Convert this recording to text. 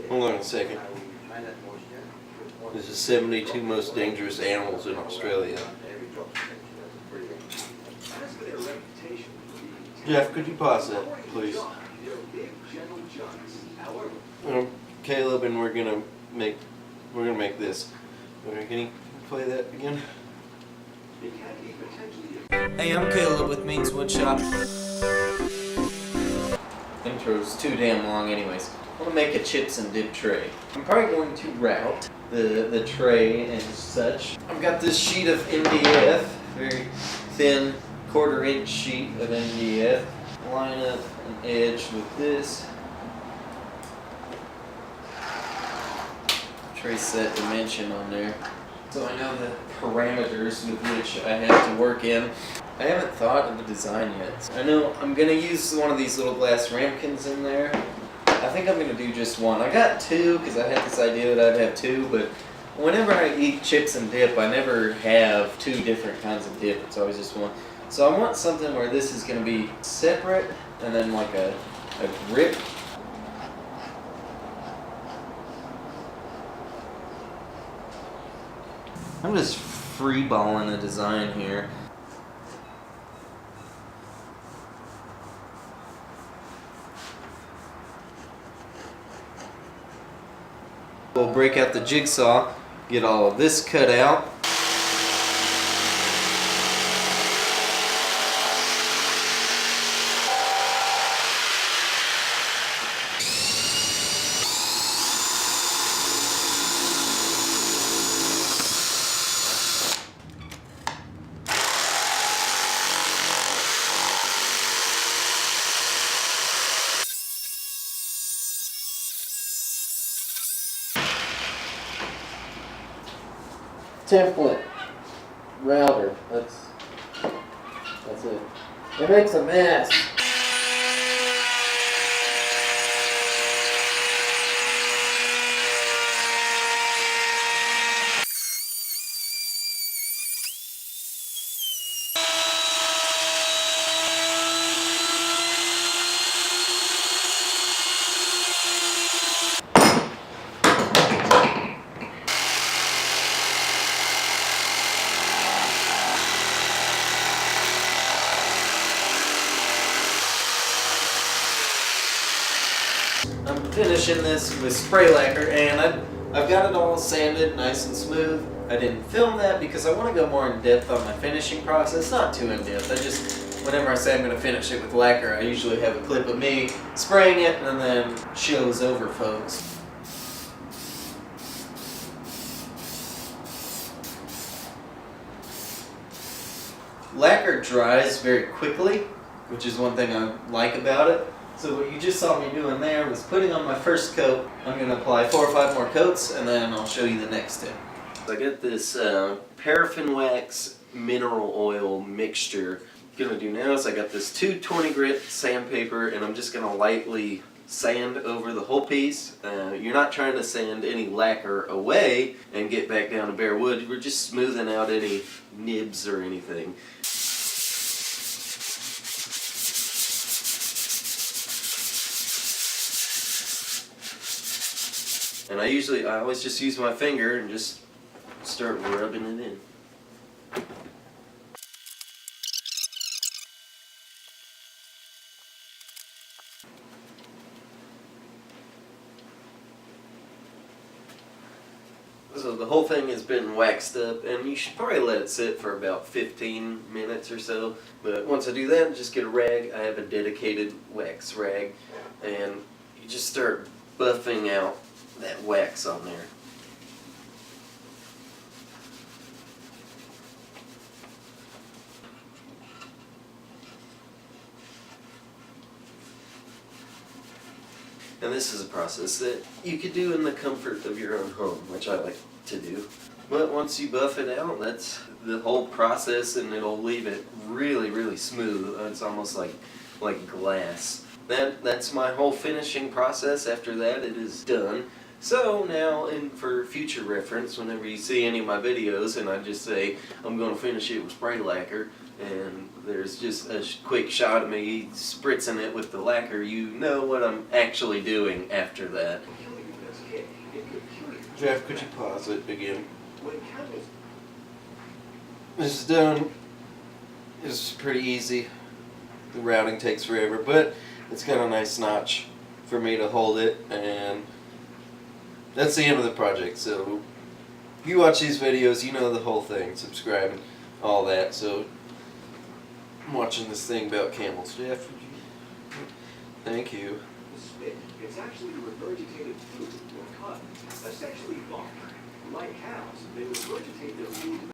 Hold on a second. This is 72 most dangerous animals in Australia. Jeff, could you pause that, please? Caleb, and we're gonna make this. Okay, can you play that again? Hey, I'm Caleb with Woodshop. Intro's too damn long anyways. I want to make a chips and dip tray. I'm probably going to route the tray and such. I've got this sheet of MDF, very thin 1/4 inch sheet of MDF. Line up an edge with this. Trace that dimension on there so I know the parameters with which I have to work in. I haven't thought of a design yet. I know I'm going to use one of these little glass ramekins in there. I think I'm going to do just one. I got two because I had this idea that I'd have two, but whenever I eat chips and dip, I never have two different kinds of dip. It's always just one. So I want something where this is going to be separate and then like a grip. I'm just freeballing a design here. We'll break out the jigsaw, get all of this cut out. Template router. That's it. It makes a mess. I'm finishing this with spray lacquer, and I've got it all sanded nice and smooth. I didn't film that because I want to go more in depth on my finishing process, not too in depth. I just, whenever I say I'm going to finish it with lacquer, I usually have a clip of me spraying it and then shows over folks. Lacquer dries very quickly, which is one thing I like about it. So what you just saw me doing there was putting on my first coat. I'm going to apply 4 or 5 more coats and then I'll show you the next step. I got this paraffin wax mineral oil mixture. What I'm going to do now is I got this 220 grit sandpaper, and I'm just going to lightly sand over the whole piece. You're not trying to sand any lacquer away and get back down to bare wood. We're just smoothing out any nibs or anything. And I always just use my finger and just start rubbing it in. So the whole thing has been waxed up, and you should probably let it sit for about 15 minutes or so. But once I do that, just get a rag. I have a dedicated wax rag, and you just start buffing out that wax on there. And this is a process that you could do in the comfort of your own home, which I like to do. But once you buff it out, that's the whole process, and it'll leave it really, really smooth. It's almost like glass. That's my whole finishing process. After that, it is done. So now, and for future reference, whenever you see any of my videos and I just say I'm going to finish it with spray lacquer, and there's just a quick shot of me spritzing it with the lacquer, you know what I'm actually doing after that. Jeff, could you pause it again? This is done. It's pretty easy. The routing takes forever, but it's got a nice notch for me to hold it, and that's the end of the project. So if you watch these videos, you know the whole thing. Subscribe and all that. So I'm watching this thing about camels. Jeff, thank you. It's actually regurgitated food or cotton, essentially bark. Like cows, they regurgitate their food